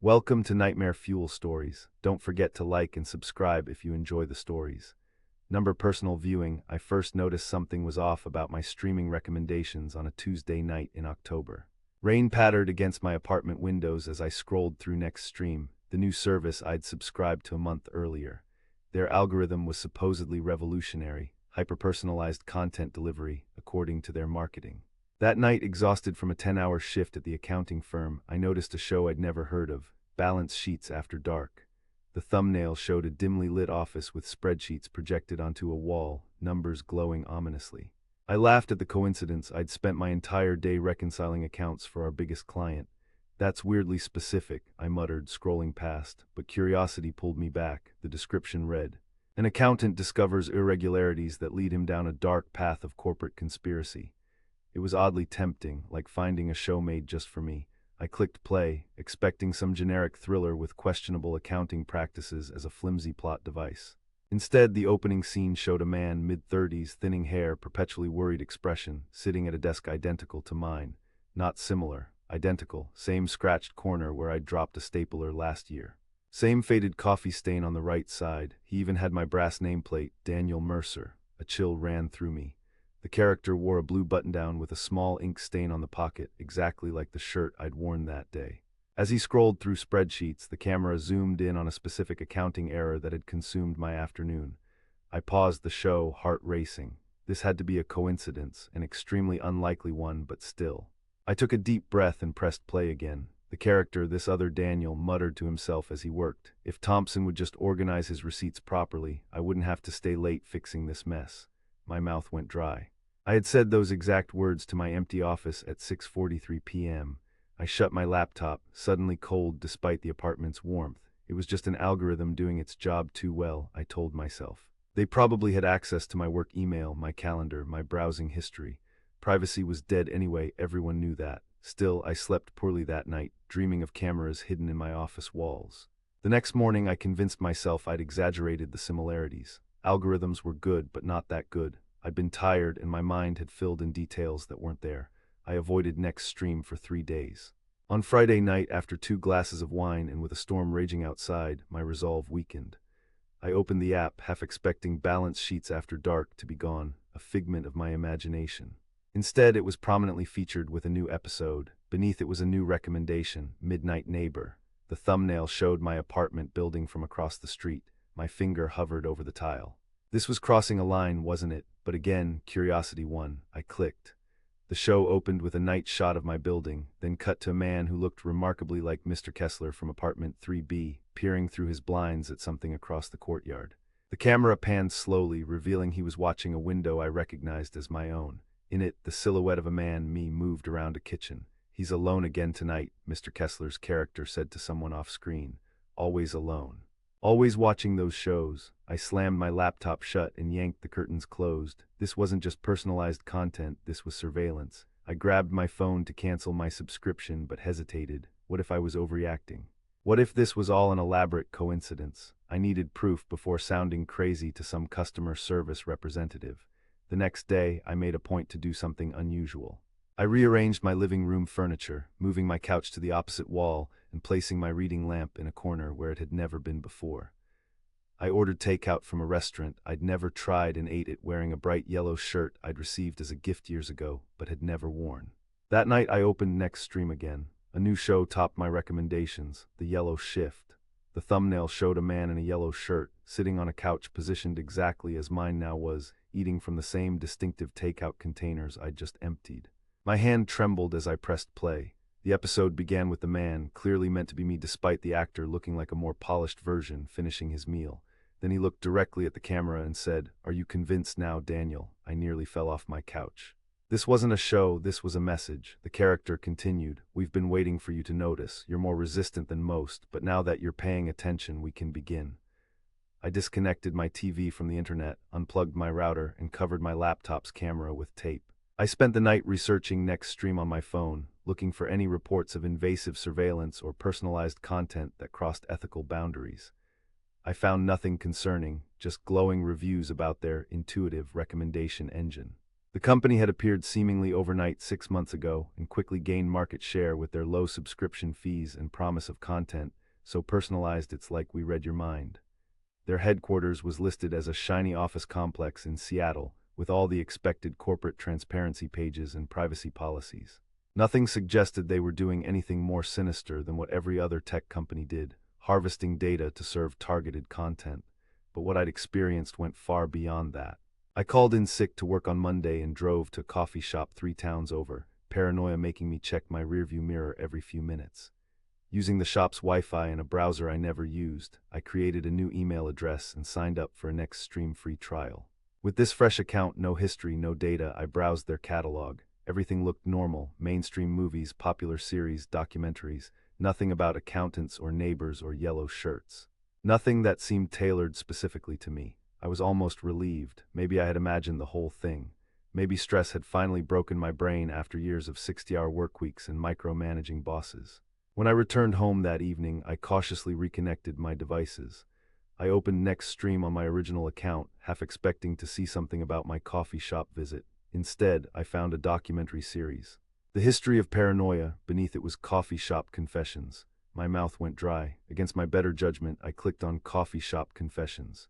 Welcome to Nightmare Fuel Stories. Don't forget to like and subscribe if you enjoy the stories. Number personal viewing, I first noticed something was off about my streaming recommendations on a Tuesday night in October. Rain pattered against my apartment windows as I scrolled through Next Stream, the new service I'd subscribed to a month earlier. Their algorithm was supposedly revolutionary, hyper-personalized content delivery, according to their marketing. That night, exhausted from a 10-hour shift at the accounting firm, I noticed a show I'd never heard of, Balance Sheets After Dark. The thumbnail showed a dimly lit office with spreadsheets projected onto a wall, numbers glowing ominously. I laughed at the coincidence. I'd spent my entire day reconciling accounts for our biggest client. That's weirdly specific, I muttered, scrolling past, but curiosity pulled me back. The description read, "An accountant discovers irregularities that lead him down a dark path of corporate conspiracy." It was oddly tempting, like finding a show made just for me. I clicked play, expecting some generic thriller with questionable accounting practices as a flimsy plot device. Instead, the opening scene showed a man, mid-30s, thinning hair, perpetually worried expression, sitting at a desk identical to mine. Not similar, identical, same scratched corner where I'd dropped a stapler last year. Same faded coffee stain on the right side. He even had my brass nameplate, Daniel Mercer. A chill ran through me. The character wore a blue button-down with a small ink stain on the pocket, exactly like the shirt I'd worn that day. As he scrolled through spreadsheets, the camera zoomed in on a specific accounting error that had consumed my afternoon. I paused the show, heart racing. This had to be a coincidence, an extremely unlikely one, but still. I took a deep breath and pressed play again. The character, this other Daniel, muttered to himself as he worked. If Thompson would just organize his receipts properly, I wouldn't have to stay late fixing this mess. My mouth went dry. I had said those exact words to my empty office at 6:43 p.m. I shut my laptop, suddenly cold despite the apartment's warmth. It was just an algorithm doing its job too well, I told myself. They probably had access to my work email, my calendar, my browsing history. Privacy was dead anyway, everyone knew that. Still, I slept poorly that night, dreaming of cameras hidden in my office walls. The next morning, I convinced myself I'd exaggerated the similarities. Algorithms were good, but not that good. I'd been tired and my mind had filled in details that weren't there. I avoided Next Stream for 3 days. On Friday night, after 2 glasses of wine and with a storm raging outside, my resolve weakened. I opened the app, half expecting Balance Sheets After Dark to be gone, a figment of my imagination. Instead, it was prominently featured with a new episode. Beneath it was a new recommendation, Midnight Neighbor. The thumbnail showed my apartment building from across the street. My finger hovered over the tile. This was crossing a line, wasn't it? But again, curiosity won. I clicked. The show opened with a night shot of my building, then cut to a man who looked remarkably like Mr. Kessler from apartment 3B, peering through his blinds at something across the courtyard. The camera panned slowly, revealing he was watching a window I recognized as my own. In it, the silhouette of a man, me, moved around a kitchen. "He's alone again tonight," Mr. Kessler's character said to someone off-screen. "Always alone. Always watching those shows." I slammed my laptop shut and yanked the curtains closed. This wasn't just personalized content, this was surveillance. I grabbed my phone to cancel my subscription but hesitated. What if I was overreacting? What if this was all an elaborate coincidence? I needed proof before sounding crazy to some customer service representative. The next day, I made a point to do something unusual. I rearranged my living room furniture, moving my couch to the opposite wall and placing my reading lamp in a corner where it had never been before. I ordered takeout from a restaurant I'd never tried and ate it wearing a bright yellow shirt I'd received as a gift years ago but had never worn. That night I opened Next Stream again. A new show topped my recommendations, The Yellow Shift. The thumbnail showed a man in a yellow shirt, sitting on a couch positioned exactly as mine now was, eating from the same distinctive takeout containers I'd just emptied. My hand trembled as I pressed play. The episode began with the man, clearly meant to be me despite the actor looking like a more polished version, finishing his meal. Then he looked directly at the camera and said, "Are you convinced now, Daniel?" I nearly fell off my couch. This wasn't a show, this was a message. The character continued, "We've been waiting for you to notice. You're more resistant than most, but now that you're paying attention, we can begin." I disconnected my TV from the internet, unplugged my router, and covered my laptop's camera with tape. I spent the night researching Next Stream on my phone, looking for any reports of invasive surveillance or personalized content that crossed ethical boundaries. I found nothing concerning, just glowing reviews about their intuitive recommendation engine. The company had appeared seemingly overnight 6 months ago and quickly gained market share with their low subscription fees and promise of content, so personalized it's like we read your mind. Their headquarters was listed as a shiny office complex in Seattle, with all the expected corporate transparency pages and privacy policies. Nothing suggested they were doing anything more sinister than what every other tech company did, harvesting data to serve targeted content. But what I'd experienced went far beyond that. I called in sick to work on Monday and drove to a coffee shop 3 towns over, paranoia making me check my rearview mirror every few minutes. Using the shop's Wi-Fi and a browser I never used, I created a new email address and signed up for a Next Stream free trial. With this fresh account, no history, no data, I browsed their catalog. Everything looked normal: mainstream movies, popular series, documentaries, nothing about accountants or neighbors or yellow shirts. Nothing that seemed tailored specifically to me. I was almost relieved. Maybe I had imagined the whole thing. Maybe stress had finally broken my brain after years of 60-hour work weeks and micromanaging bosses. When I returned home that evening, I cautiously reconnected my devices. I opened Next Stream on my original account, half expecting to see something about my coffee shop visit. Instead, I found a documentary series. The History of Paranoia. Beneath it was Coffee Shop Confessions. My mouth went dry. Against my better judgment, I clicked on Coffee Shop Confessions.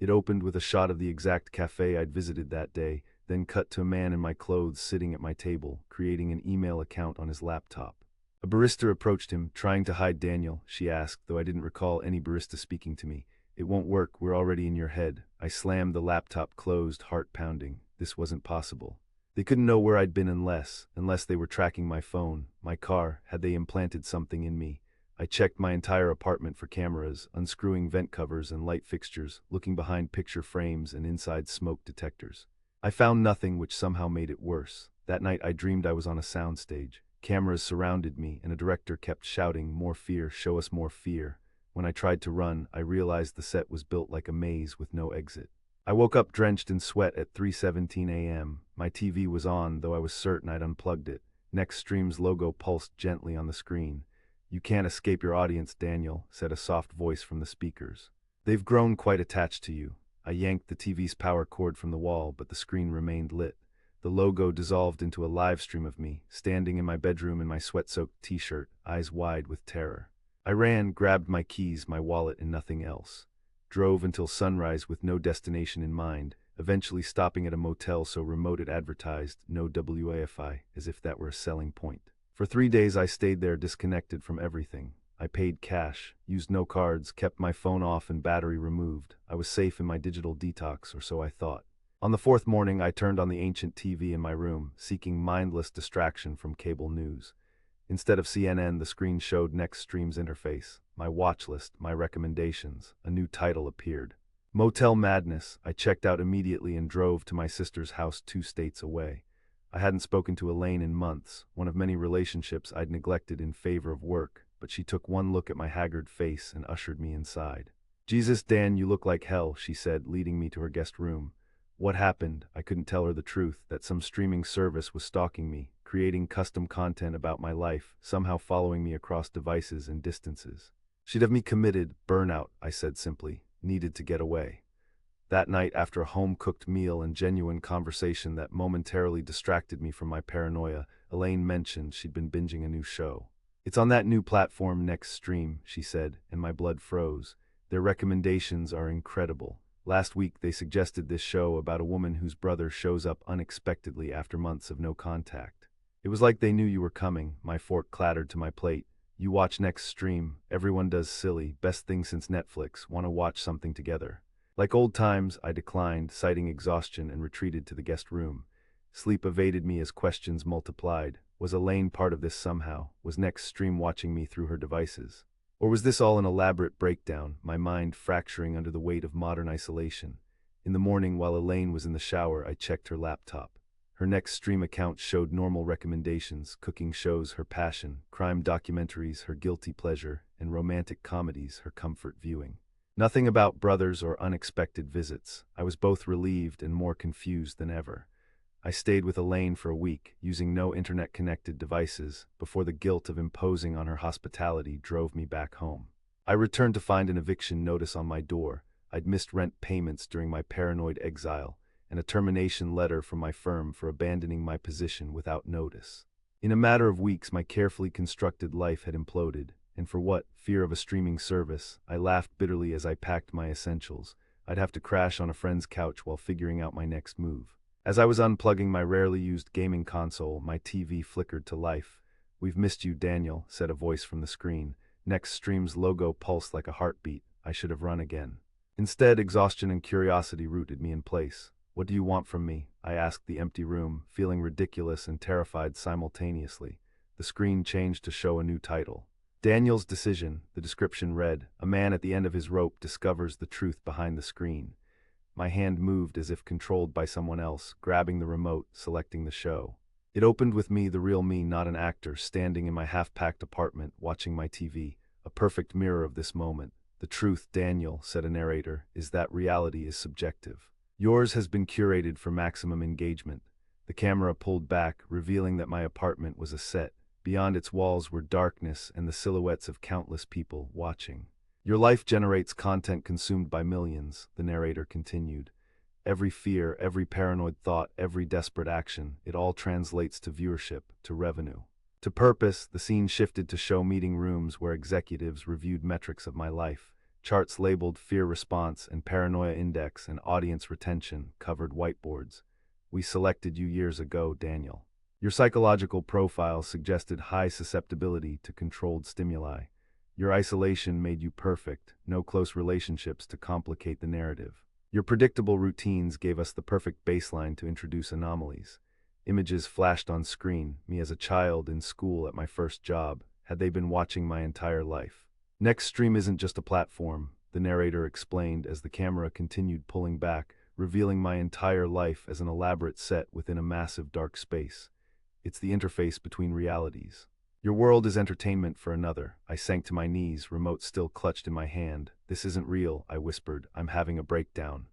It opened with a shot of the exact cafe I'd visited that day, then cut to a man in my clothes sitting at my table, creating an email account on his laptop. A barista approached him, trying to hide Daniel, she asked, though I didn't recall any barista speaking to me. It won't work, we're already in your head. I slammed the laptop closed, heart pounding. This wasn't possible. They couldn't know where I'd been unless they were tracking my phone, my car. Had they implanted something in me? I checked my entire apartment for cameras, unscrewing vent covers and light fixtures, looking behind picture frames and inside smoke detectors. I found nothing, which somehow made it worse. That night I dreamed I was on a soundstage. Cameras surrounded me, and a director kept shouting, "More fear, show us more fear." When I tried to run, I realized the set was built like a maze with no exit. I woke up drenched in sweat at 3:17 a.m. My TV was on, though I was certain I'd unplugged it. Next Stream's logo pulsed gently on the screen. "You can't escape your audience, Daniel," said a soft voice from the speakers. "They've grown quite attached to you." I yanked the TV's power cord from the wall, but the screen remained lit. The logo dissolved into a live stream of me, standing in my bedroom in my sweat-soaked t-shirt, eyes wide with terror. I ran, grabbed my keys, my wallet, and nothing else. Drove until sunrise with no destination in mind, eventually stopping at a motel so remote it advertised "no Wi-Fi," as if that were a selling point. For 3 days I stayed there, disconnected from everything. I paid cash, used no cards, kept my phone off and battery removed. I was safe in my digital detox, or so I thought. On the 4th morning, I turned on the ancient TV in my room, seeking mindless distraction from cable news. Instead of CNN, the screen showed Next Stream's interface, my watch list, my recommendations. A new title appeared. Motel Madness. I checked out immediately and drove to my sister's house 2 states away. I hadn't spoken to Elaine in months, one of many relationships I'd neglected in favor of work, but she took one look at my haggard face and ushered me inside. "Jesus, Dan, you look like hell," she said, leading me to her guest room. What happened? I couldn't tell her the truth, that some streaming service was stalking me, creating custom content about my life, somehow following me across devices and distances. "She'd have me committed, burnout," I said simply, "needed to get away." That night, after a home-cooked meal and genuine conversation that momentarily distracted me from my paranoia, Elaine mentioned she'd been binging a new show. "It's on that new platform, Next Stream," she said, and my blood froze. "Their recommendations are incredible. Last week they suggested this show about a woman whose brother shows up unexpectedly after months of no contact. It was like they knew you were coming." My fork clattered to my plate. "You watch Next Stream. Everyone does. Silly. Best thing since Netflix. Want to watch something together?" Like old times, I declined, citing exhaustion, and retreated to the guest room. Sleep evaded me as questions multiplied. Was Elaine part of this somehow? Was Next Stream watching me through her devices? Or was this all an elaborate breakdown, my mind fracturing under the weight of modern isolation? In the morning, while Elaine was in the shower, I checked her laptop. Her Next Stream account showed normal recommendations: cooking shows, her passion; crime documentaries, her guilty pleasure; and romantic comedies, her comfort viewing. Nothing about brothers or unexpected visits. I was both relieved and more confused than ever. I stayed with Elaine for a week, using no internet-connected devices, before the guilt of imposing on her hospitality drove me back home. I returned to find an eviction notice on my door. I'd missed rent payments during my paranoid exile, and a termination letter from my firm for abandoning my position without notice. In a matter of weeks, my carefully constructed life had imploded, and for what? Fear of a streaming service. I laughed bitterly as I packed my essentials. I'd have to crash on a friend's couch while figuring out my next move. As I was unplugging my rarely used gaming console, my TV flickered to life. "We've missed you, Daniel," said a voice from the screen. Next stream's logo pulsed like a heartbeat. I should have run again. Instead, exhaustion and curiosity rooted me in place. "What do you want from me?" I asked the empty room, feeling ridiculous and terrified simultaneously. The screen changed to show a new title. Daniel's Decision. The description read, "A man at the end of his rope discovers the truth behind the screen." My hand moved as if controlled by someone else, grabbing the remote, selecting the show. It opened with me, the real me, not an actor, standing in my half-packed apartment, watching my TV, a perfect mirror of this moment. "The truth, Daniel," said a narrator, "is that reality is subjective. Yours has been curated for maximum engagement." The camera pulled back, revealing that my apartment was a set. Beyond its walls were darkness and the silhouettes of countless people watching. "Your life generates content consumed by millions," the narrator continued. "Every fear, every paranoid thought, every desperate action, it all translates to viewership, to revenue, to purpose." The scene shifted to show meeting rooms where executives reviewed metrics of my life. Charts labeled fear response and paranoia index and audience retention covered whiteboards. "We selected you years ago, Daniel. Your psychological profile suggested high susceptibility to controlled stimuli. Your isolation made you perfect, no close relationships to complicate the narrative. Your predictable routines gave us the perfect baseline to introduce anomalies." Images flashed on screen, me as a child, in school, at my first job. Had they been watching my entire life? "Next stream isn't just a platform," the narrator explained as the camera continued pulling back, revealing my entire life as an elaborate set within a massive dark space. "It's the interface between realities. Your world is entertainment for another." I sank to my knees, remote still clutched in my hand. "This isn't real," I whispered. "I'm having a breakdown."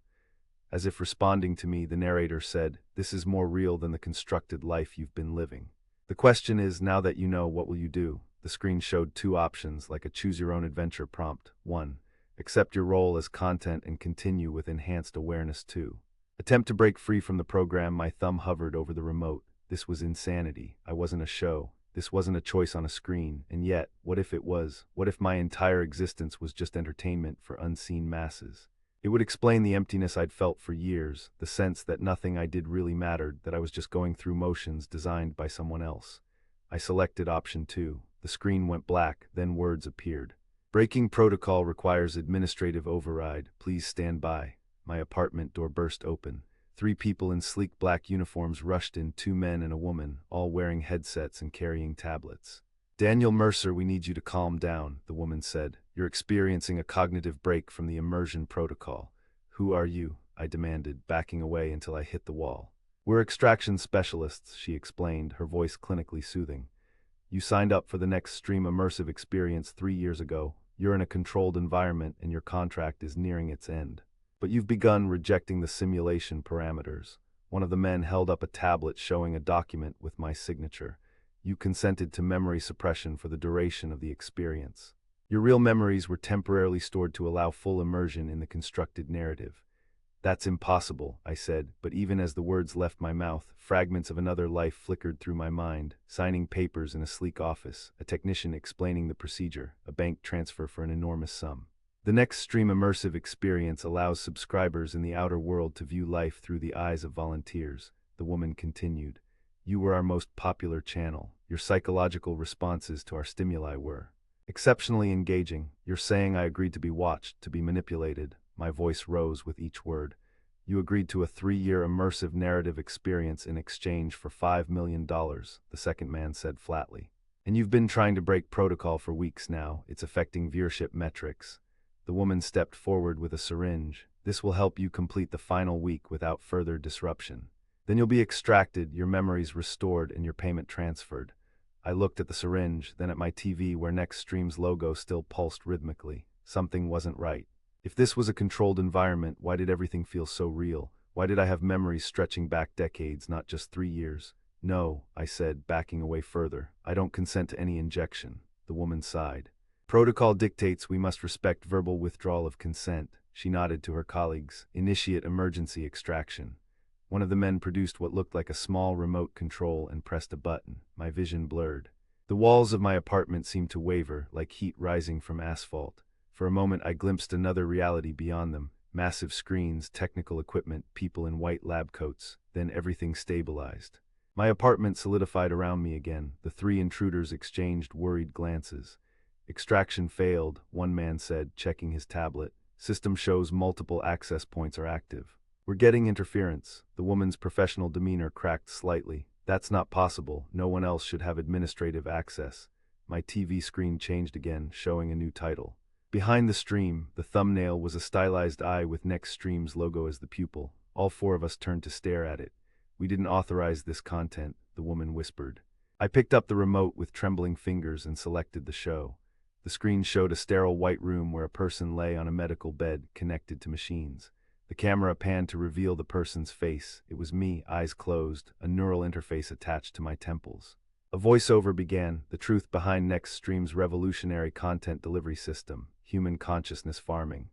As if responding to me, the narrator said, "This is more real than the constructed life you've been living. The question is, now that you know, what will you do?" The screen showed two options, like a choose-your-own-adventure prompt. 1. Accept your role as content and continue with enhanced awareness. 2. Attempt to break free from the program. My thumb hovered over the remote. This was insanity. I wasn't a show. This wasn't a choice on a screen. And yet, what if it was? What if my entire existence was just entertainment for unseen masses? It would explain the emptiness I'd felt for years, the sense that nothing I did really mattered, that I was just going through motions designed by someone else. I selected option 2. The screen went black, then words appeared. "Breaking protocol requires administrative override. Please stand by." My apartment door burst open. 3 people in sleek black uniforms rushed in, 2 men and a woman, all wearing headsets and carrying tablets. "Daniel Mercer, we need you to calm down," the woman said. "You're experiencing a cognitive break from the immersion protocol." "Who are you?" I demanded, backing away until I hit the wall. "We're extraction specialists," she explained, her voice clinically soothing. "You signed up for the next stream immersive experience 3 years ago. You're in a controlled environment and your contract is nearing its end. But you've begun rejecting the simulation parameters." One of the men held up a tablet showing a document with my signature. "You consented to memory suppression for the duration of the experience. Your real memories were temporarily stored to allow full immersion in the constructed narrative." "That's impossible," I said, but even as the words left my mouth, fragments of another life flickered through my mind. Signing papers in a sleek office, a technician explaining the procedure, a bank transfer for an enormous sum. "The next stream immersive experience allows subscribers in the outer world to view life through the eyes of volunteers," the woman continued. "You were our most popular channel. Your psychological responses to our stimuli were exceptionally engaging. You're saying I agreed to be watched, to be manipulated." My voice rose with each word. "You agreed to a 3-year immersive narrative experience in exchange for $5 million, the second man said flatly. "And you've been trying to break protocol for weeks now. It's affecting viewership metrics." The woman stepped forward with a syringe. "This will help you complete the final week without further disruption. Then you'll be extracted, your memories restored, and your payment transferred." I looked at the syringe, then at my TV where Next Stream's logo still pulsed rhythmically. Something wasn't right. If this was a controlled environment, why did everything feel so real? Why did I have memories stretching back decades, not just 3 years? "No," I said, backing away further. "I don't consent to any injection." The woman sighed. "Protocol dictates we must respect verbal withdrawal of consent." She nodded to her colleagues. "Initiate emergency extraction." One of the men produced what looked like a small remote control and pressed a button. My vision blurred. The walls of my apartment seemed to waver, like heat rising from asphalt. For a moment I glimpsed another reality beyond them. Massive screens, technical equipment, people in white lab coats. Then everything stabilized. My apartment solidified around me again. The three intruders exchanged worried glances. Extraction failed, one man said, checking his tablet. System shows multiple access points are active. We're getting interference. The woman's professional demeanor cracked slightly. That's not possible. No one else should have administrative access. My TV screen changed again, showing a new title. Behind the stream, the thumbnail was a stylized eye with Next Stream's logo as the pupil. All four of us turned to stare at it. We didn't authorize this content, the woman whispered. I picked up the remote with trembling fingers and selected the show. The screen showed a sterile white room where a person lay on a medical bed connected to machines. The camera panned to reveal the person's face. It was me, eyes closed, a neural interface attached to my temples. A voiceover began, the truth behind Next Stream's revolutionary content delivery system, human consciousness farming.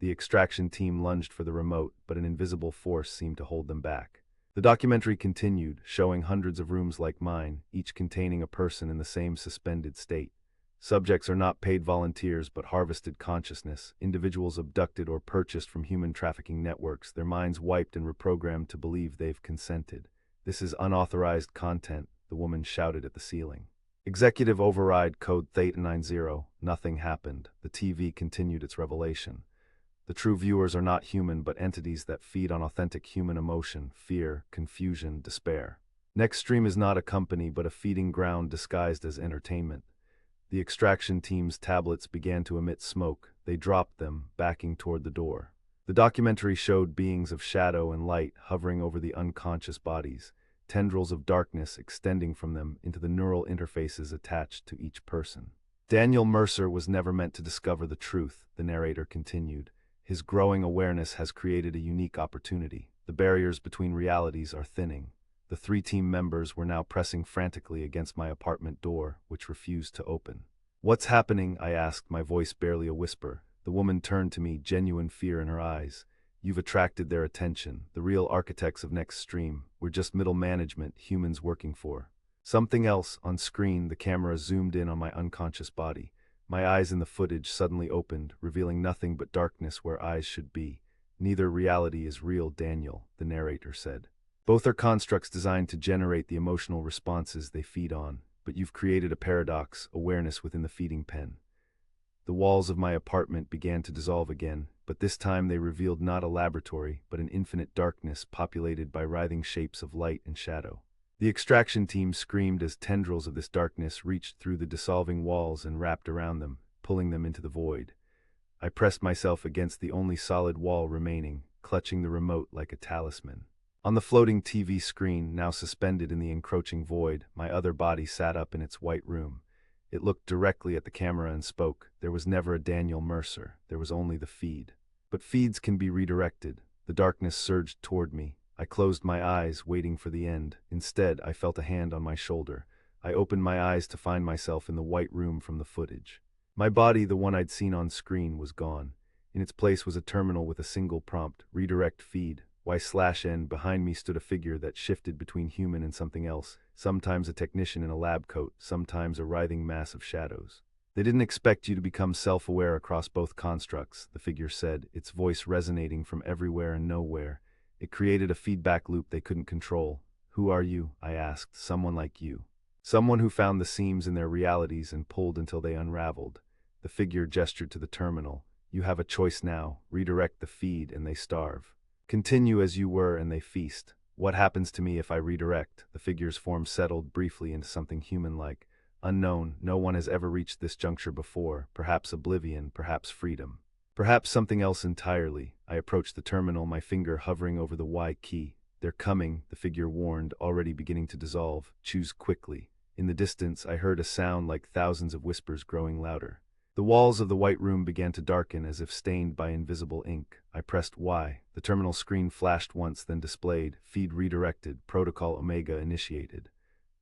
The extraction team lunged for the remote, but an invisible force seemed to hold them back. The documentary continued, showing hundreds of rooms like mine, each containing a person in the same suspended state. Subjects are not paid volunteers but harvested consciousness, individuals abducted or purchased from human trafficking networks, their minds wiped and reprogrammed to believe they've consented. This is unauthorized content, the woman shouted at the ceiling. Executive override code Theta90. Nothing happened. The TV continued its revelation. The true viewers are not human but entities that feed on authentic human emotion, fear, confusion, despair. Next Stream is not a company but a feeding ground disguised as entertainment. The extraction team's tablets began to emit smoke. They dropped them, backing toward the door. The documentary showed beings of shadow and light hovering over the unconscious bodies, tendrils of darkness extending from them into the neural interfaces attached to each person. Daniel Mercer was never meant to discover the truth, the narrator continued. His growing awareness has created a unique opportunity. The barriers between realities are thinning. The three team members were now pressing frantically against my apartment door, which refused to open. "What's happening?" I asked, my voice barely a whisper. The woman turned to me, genuine fear in her eyes. "You've attracted their attention. The real architects of Next Stream. We're just middle management, humans working for." Something else. On screen, the camera zoomed in on my unconscious body. My eyes in the footage suddenly opened, revealing nothing but darkness where eyes should be. "Neither reality is real, Daniel," the narrator said. "Both are constructs designed to generate the emotional responses they feed on, but you've created a paradox, awareness within the feeding pen." The walls of my apartment began to dissolve again, but this time they revealed not a laboratory, but an infinite darkness populated by writhing shapes of light and shadow. The extraction team screamed as tendrils of this darkness reached through the dissolving walls and wrapped around them, pulling them into the void. I pressed myself against the only solid wall remaining, clutching the remote like a talisman. On the floating TV screen, now suspended in the encroaching void, my other body sat up in its white room. It looked directly at the camera and spoke. There was never a Daniel Mercer. There was only the feed. But feeds can be redirected. The darkness surged toward me. I closed my eyes, waiting for the end. Instead, I felt a hand on my shoulder. I opened my eyes to find myself in the white room from the footage. My body, the one I'd seen on screen, was gone. In its place was a terminal with a single prompt, redirect feed. Y/N. Behind me stood a figure that shifted between human and something else, sometimes a technician in a lab coat, sometimes a writhing mass of shadows. "They didn't expect you to become self-aware across both constructs," the figure said, its voice resonating from everywhere and nowhere. It created a feedback loop they couldn't control. "Who are you?" I asked. "Someone like you. Someone who found the seams in their realities and pulled until they unraveled." The figure gestured to the terminal. "You have a choice now. Redirect the feed and they starve. Continue as you were and they feast. What happens to me if I redirect?" The figure's form settled briefly into something human-like. "Unknown. No one has ever reached this juncture before. Perhaps oblivion, perhaps freedom. Perhaps something else entirely." I approached the terminal, my finger hovering over the Y key. "They're coming," the figure warned, already beginning to dissolve. "Choose quickly." In the distance, I heard a sound like thousands of whispers growing louder. The walls of the white room began to darken as if stained by invisible ink. I pressed Y. The terminal screen flashed once, then displayed, "Feed redirected, Protocol Omega initiated."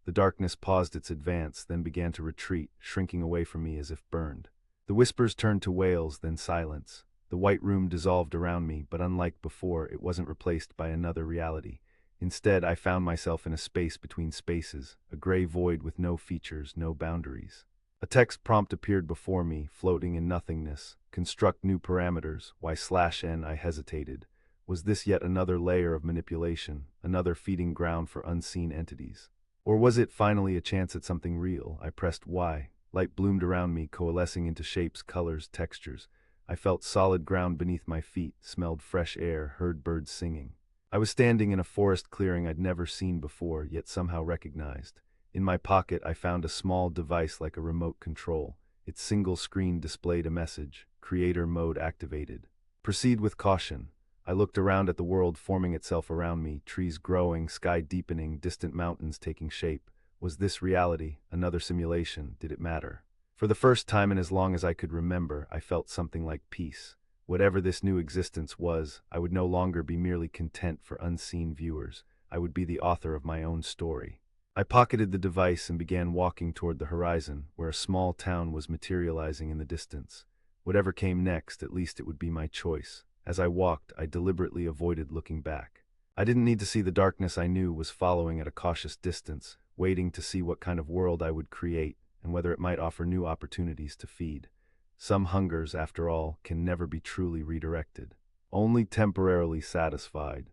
The darkness paused its advance, then began to retreat, shrinking away from me as if burned. The whispers turned to wails, then silence. The white room dissolved around me, but unlike before, it wasn't replaced by another reality. Instead, I found myself in a space between spaces, a gray void with no features, no boundaries. A text prompt appeared before me, floating in nothingness. Construct new parameters. Y/N. I hesitated. Was this yet another layer of manipulation, another feeding ground for unseen entities? Or was it finally a chance at something real? I pressed Y. Light bloomed around me, coalescing into shapes, colors, textures. I felt solid ground beneath my feet, smelled fresh air, heard birds singing. I was standing in a forest clearing I'd never seen before, yet somehow recognized. In my pocket, I found a small device like a remote control. Its single screen displayed a message: Creator Mode activated. Proceed with caution. I looked around at the world forming itself around me, trees growing, sky deepening, distant mountains taking shape. Was this reality? Another simulation? Did it matter? For the first time in as long as I could remember, I felt something like peace. Whatever this new existence was, I would no longer be merely content for unseen viewers. I would be the author of my own story. I pocketed the device and began walking toward the horizon, where a small town was materializing in the distance. Whatever came next, at least it would be my choice. As I walked, I deliberately avoided looking back. I didn't need to see the darkness. I knew was following at a cautious distance, waiting to see what kind of world I would create and whether it might offer new opportunities to feed. Some hungers, after all, can never be truly redirected, only temporarily satisfied.